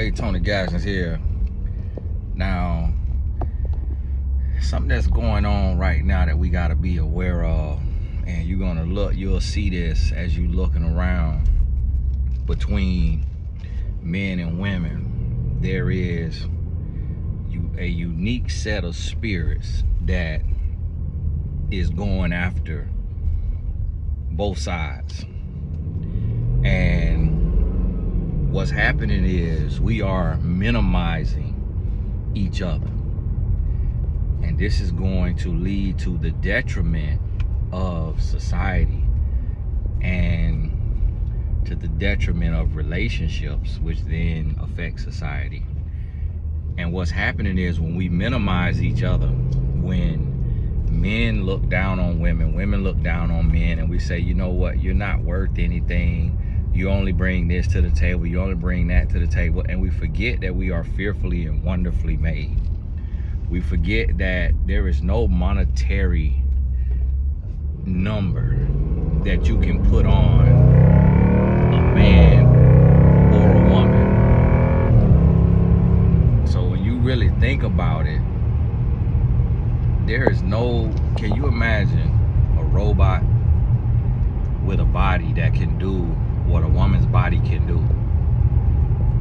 Hey, Tony Gassins here. Now, something that's going on right now that we got to be aware of, and you'll see this as you looking around between men and women. There is a unique set of spirits that is going after both sides. And what's happening is we are minimizing each other. And this is going to lead to the detriment of society and to the detriment of relationships, which then affect society. And what's happening is when we minimize each other, when men look down on women, women look down on men, and we say, you know what, you're not worth anything. You only bring this to the table, you only bring that to the table, and we forget that we are fearfully and wonderfully made. We forget that there is no monetary number that you can put on a man or a woman. So when you really think about it, there is no, can you imagine a robot with a body that can do what a woman's body can do,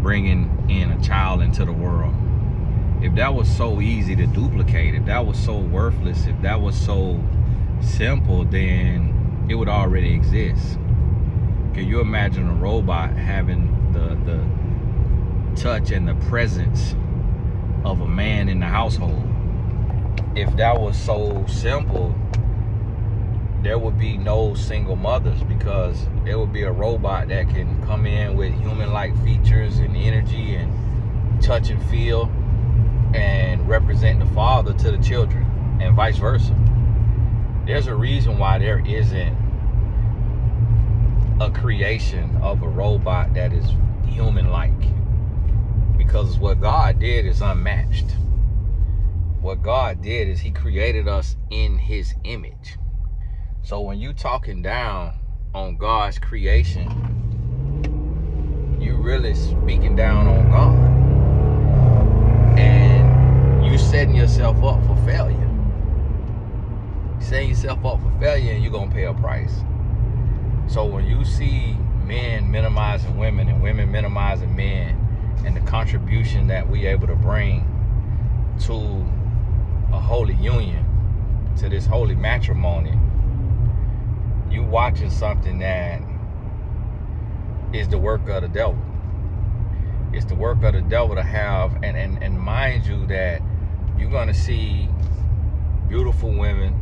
bringing in a child into the world? If that was so easy to duplicate, if that was so worthless, if that was so simple, then it would already exist. Can you imagine a robot having the touch and the presence of a man in the household? If that was so simple, there would be no single mothers, because there would be a robot that can come in with human-like features and energy and touch and feel and represent the father to the children, and vice versa. There's a reason why there isn't a creation of a robot that is human-like, because what God did is unmatched. What God did is he created us in his image. So when you talking down on God's creation, you really speaking down on God. And you setting yourself up for failure. Setting yourself up for failure, and you're going to pay a price. So when you see men minimizing women and women minimizing men, and the contribution that we able to bring to a holy union, to this holy matrimony, you watching something that is the work of the devil. It's the work of the devil to have, and mind you that you're gonna see beautiful women,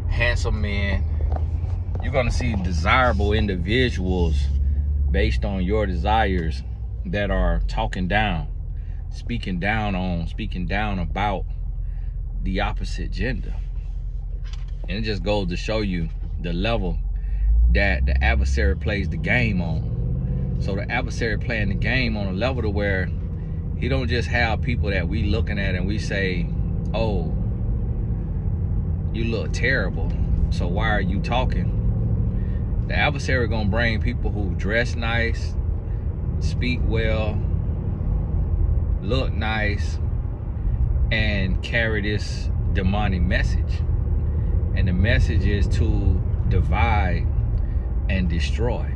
handsome men. You're gonna see desirable individuals based on your desires that are talking down, speaking down about the opposite gender. And it just goes to show you the level that the adversary plays the game on. So the adversary playing the game on a level to where he don't just have people that we looking at and we say, oh, you look terrible, so why are you talking? The adversary gonna bring people who dress nice, speak well, look nice, and carry this demonic message. And the message is to divide and destroy.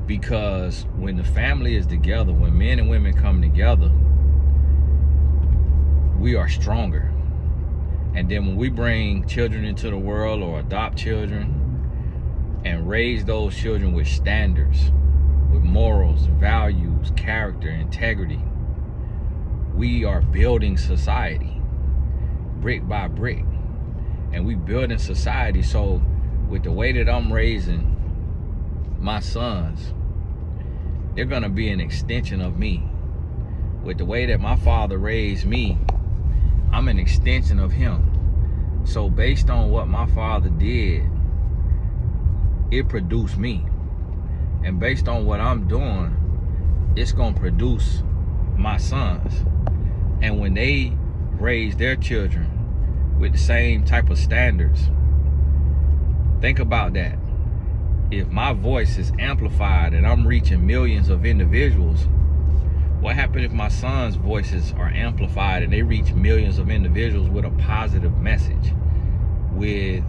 Because when the family is together, when men and women come together, we are stronger. And then when we bring children into the world, or adopt children and raise those children with standards, with morals, values, character, integrity, we are building society brick by brick. And we building society. So with the way that I'm raising my sons, they're gonna be an extension of me. With the way that my father raised me, I'm an extension of him. So based on what my father did, it produced me. And based on what I'm doing, it's gonna produce my sons. And when they raise their children with the same type of standards, think about that. if my voice is amplified and I'm reaching millions of individuals, what happens if my son's voices are amplified and they reach millions of individuals with a positive message, with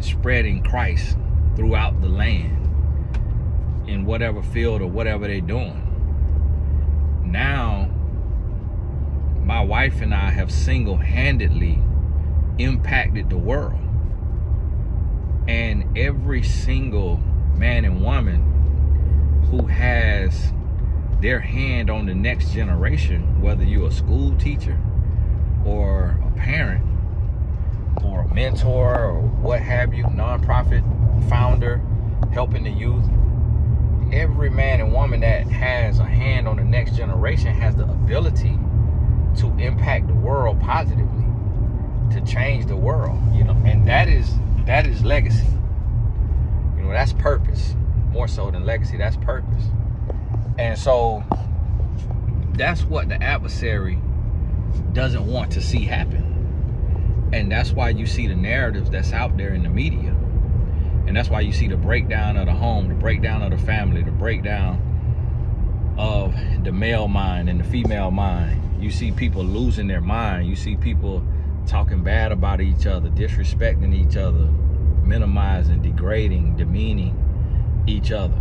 spreading Christ throughout the land in whatever field or whatever they're doing? Now, my wife and I have single-handedly impacted the world. And every single man and woman who has their hand on the next generation, whether you're a school teacher or a parent or a mentor or what have you, nonprofit founder, helping the youth, every man and woman that has a hand on the next generation has the ability to impact the world positively, to change the world, and that is legacy. That's purpose. More so than legacy, that's purpose. And so that's what the adversary doesn't want to see happen. And that's why you see the narratives that's out there in the media. And that's why you see the breakdown of the home, the breakdown of the family, the breakdown of the male mind and the female mind. You see people losing their mind. You see people talking bad about each other, disrespecting each other, minimizing, degrading, demeaning each other.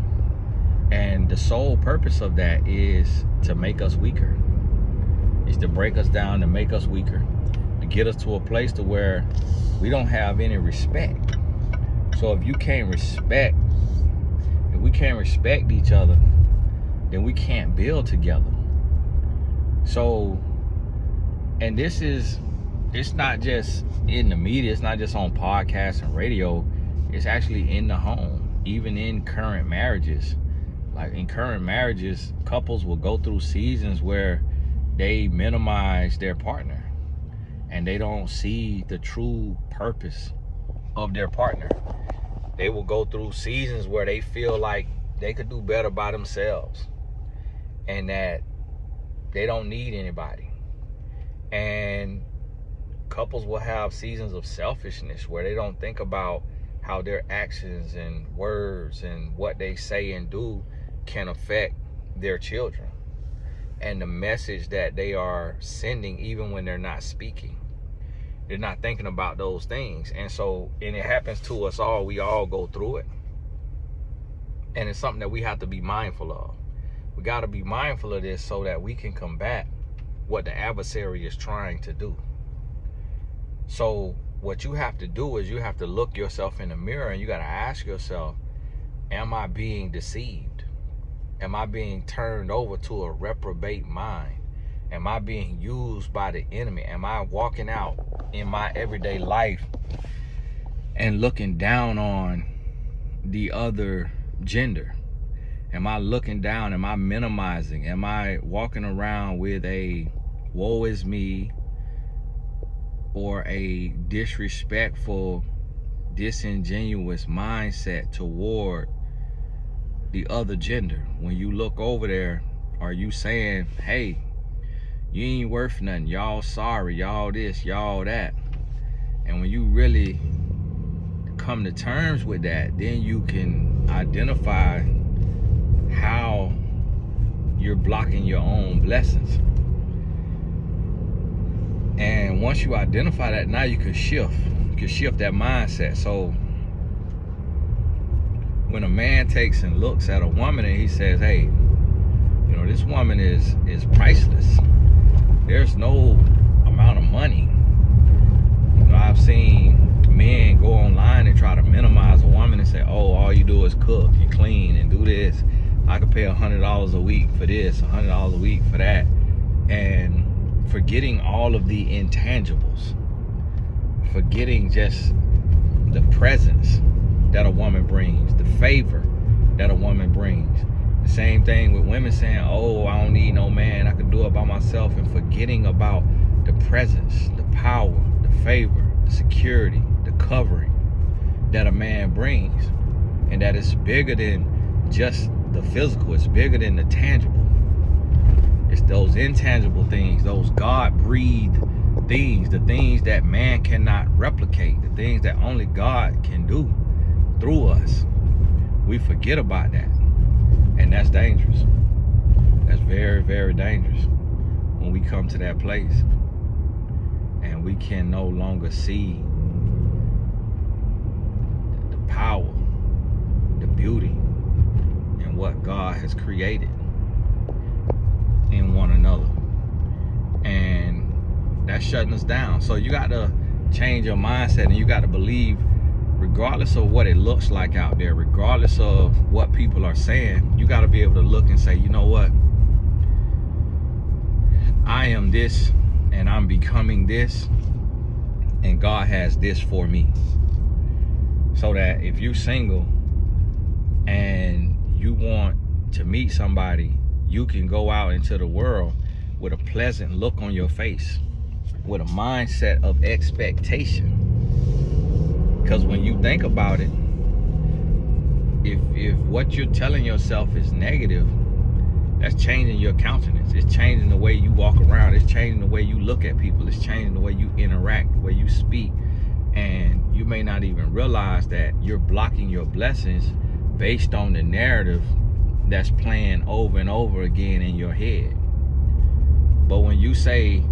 And the sole purpose of that is to make us weaker. It's to break us down, to make us weaker, to get us to a place to where we don't have any respect. So if we can't respect each other, then we can't build together. So, and it's not just in the media, it's not just on podcasts and radio, it's actually in the home, even in current marriages. Like in current marriages, couples will go through seasons where they minimize their partner and they don't see the true purpose of their partner. They will go through seasons where they feel like they could do better by themselves and that they don't need anybody. And couples will have seasons of selfishness where they don't think about how their actions and words and what they say and do can affect their children and the message that they are sending even when they're not speaking. They're not thinking about those things. And it happens to us all. We all go through it. And it's something that we have to be mindful of. We got to be mindful of this so that we can combat what the adversary is trying to do. So what you have to do is you have to look yourself in the mirror and you got to ask yourself, am I being deceived? Am I being turned over to a reprobate mind? Am I being used by the enemy? Am I walking out in my everyday life and looking down on the other gender? Am I looking down? Am I minimizing? Am I walking around with a woe is me or a disrespectful, disingenuous mindset toward the other gender? When you look over there, are you saying, hey, you ain't worth nothing, y'all sorry, y'all this, y'all that? And when you really come to terms with that, then you can identify how you're blocking your own blessings. And once you identify that, now you can shift that mindset. So when a man takes and looks at a woman and he says, hey, this woman is priceless. There's no amount of money. I've seen men go online and try to minimize a woman and say, oh, all you do is cook, you clean and do this. I could pay $100 a week for this, $100 a week for that. And forgetting all of the intangibles, forgetting just the presence that a woman brings, the favor that a woman brings. The same thing with women saying, oh, I don't need no man, I can do it by myself, and forgetting about the presence, the power, the favor, the security, the covering that a man brings. And that is bigger than just the physical, it's bigger than the tangible. It's those intangible things, those God-breathed things, the things that man cannot replicate, the things that only God can do through us. We forget about that. And that's dangerous. That's very, very dangerous when we come to that place and we can no longer see the power, the beauty, and what God has created in one another. And that's shutting us down. So you got to change your mindset, and you got to believe, regardless of what it looks like out there, regardless of what people are saying, you got to be able to look and say, you know what? I am this, and I'm becoming this, and God has this for me. So that if you're single and you want to meet somebody, you can go out into the world with a pleasant look on your face, with a mindset of expectation. Because when you think about it, if what you're telling yourself is negative, that's changing your countenance. It's changing the way you walk around. It's changing the way you look at people. It's changing the way you interact, the way you speak. And you may not even realize that you're blocking your blessings based on the narrative that's playing over and over again in your head. But when you say,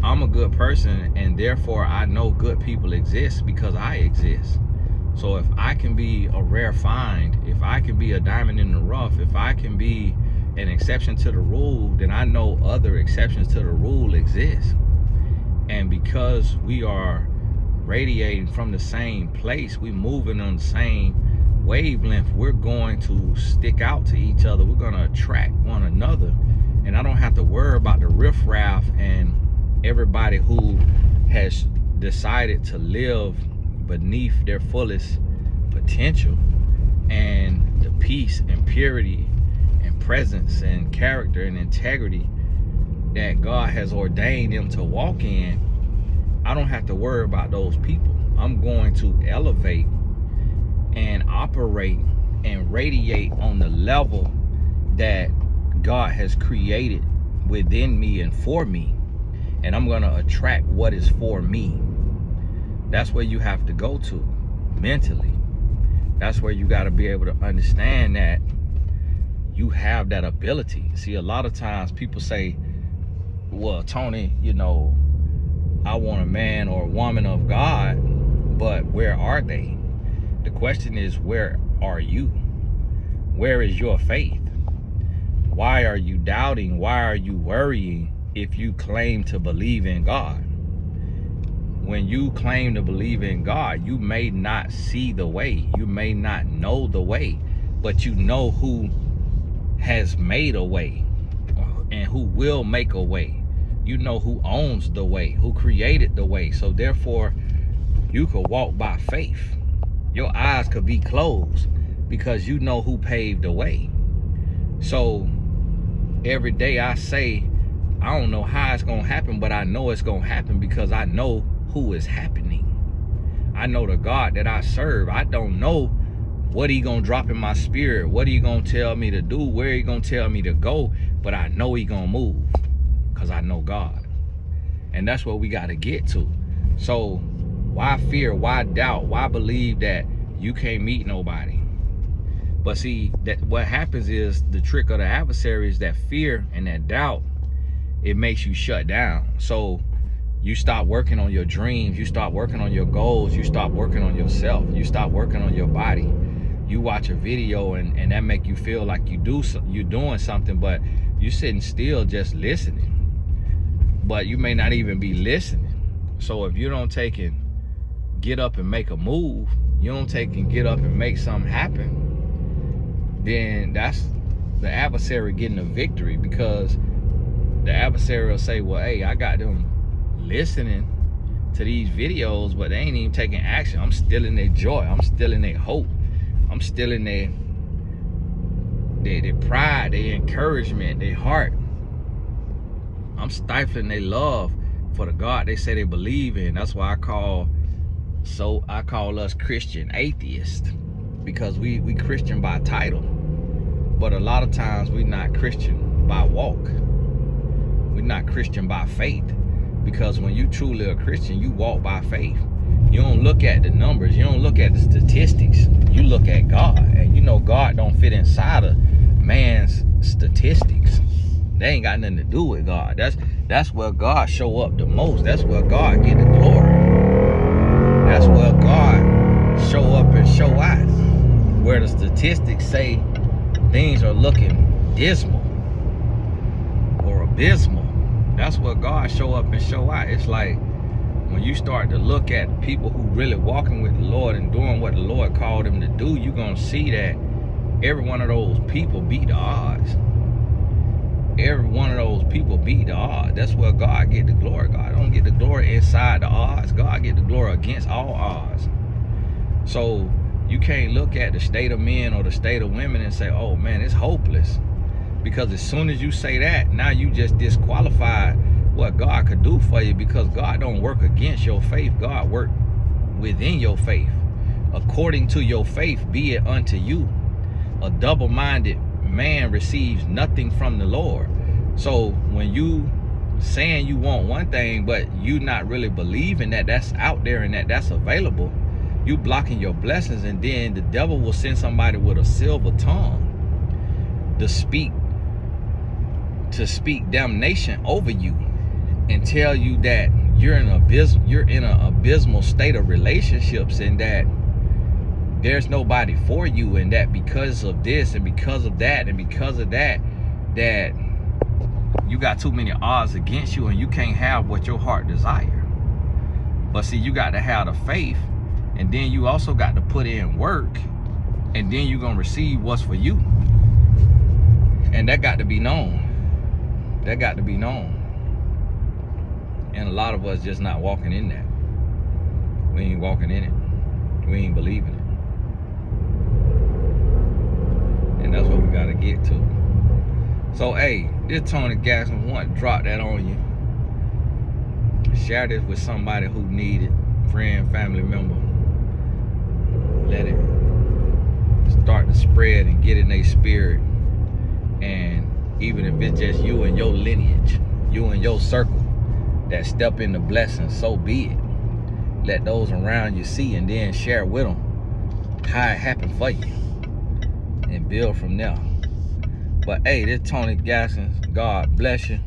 I'm a good person, and therefore I know good people exist because I exist. So if I can be a rare find, if I can be a diamond in the rough, if I can be an exception to the rule, then I know other exceptions to the rule exist. And because we are radiating from the same place, we moving on the same wavelength, we're going to stick out to each other. We're going to attract one another. And I don't have to worry about the riffraff and everybody who has decided to live beneath their fullest potential, and the peace and purity and presence and character and integrity that God has ordained them to walk in. I don't have to worry about those people. I'm going to elevate and operate and radiate on the level that God has created within me and for me. And I'm going to attract what is for me. That's where you have to go to mentally. That's where you got to be able to understand that you have that ability. See, a lot of times people say, well, Tony, you know, I want a man or a woman of God, but where are they? The question is, where are you? Where is your faith? Why are you doubting? Why are you worrying if you claim to believe in God? When you claim to believe in God, you may not see the way. You may not know the way, but you know who has made a way and who will make a way. You know who owns the way, who created the way. So therefore, you could walk by faith. Your eyes could be closed because you know who paved the way. So every day I say, I don't know how it's going to happen, but I know it's going to happen because I know who is happening. I know the God that I serve. I don't know what he going to drop in my spirit, what he going to tell me to do, where he going to tell me to go, but I know he going to move because I know God. And that's what we got to get to. So why fear? Why doubt? Why believe that you can't meet nobody? But see, that what happens is the trick of the adversary is that fear and that doubt, it makes you shut down. So you stop working on your dreams, you stop working on your goals, you stop working on yourself, you stop working on your body. You watch a video and that make you feel like you're doing something, but you're sitting still just listening. But you may not even be listening. So if you don't take and get up and make a move, you don't take and get up and make something happen, then that's the adversary getting a victory, because the adversary will say, well, hey, I got them listening to these videos, but they ain't even taking action. I'm stealing their joy. I'm stealing their hope. I'm stealing their pride, their encouragement, their heart. I'm stifling their love for the God they say they believe in. That's why I call us Christian atheists, because we Christian by title, but a lot of times we're not Christian by walk. We're not Christian by faith, because when you truly a Christian, you walk by faith. You don't look at the numbers. You don't look at the statistics. You look at God. And you know God don't fit inside of man's statistics. They ain't got nothing to do with God. That's where God show up the most. That's where God get the glory. That's where God show up and show out. Where the statistics say things are looking dismal or abysmal, that's where God show up and show out. It's like when you start to look at people who really walking with the Lord and doing what the Lord called them to do, you're going to see that every one of those people beat the odds. Every one of those people beat the odds. That's where God get the glory. God don't get the glory inside the odds. God get the glory against all odds. So you can't look at the state of men or the state of women and say, oh man, it's hopeless. Because as soon as you say that, now you just disqualified what God could do for you, because God don't work against your faith. God work within your faith. According to your faith, be it unto you. A double-minded man receives nothing from the Lord. So when you saying you want one thing, but you not really believing that that's out there and that that's available, you blocking your blessings. And then the devil will send somebody with a silver tongue to speak damnation over you and tell you that you're in an abysmal state of relationships, and that there's nobody for you, and that because of this and because of that and because of that, that you got too many odds against you and you can't have what your heart desire. But see, you got to have the faith, and then you also got to put in work, and then you're gonna receive what's for you. And that got to be known. That got to be known. And a lot of us just not walking in that. We ain't walking in it. We ain't believing it. And that's what we gotta get to. So hey, this Tony Gaston want to drop that on you. Share this with somebody who need it. Friend, family member. Let it start to spread and get in their spirit. And even if it's just you and your lineage, you and your circle that step in the blessing, so be it. Let those around you see, and then share with them how it happened for you, and build from there. But hey, this Tony Gaston. God bless you.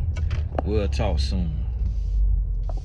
We'll talk soon.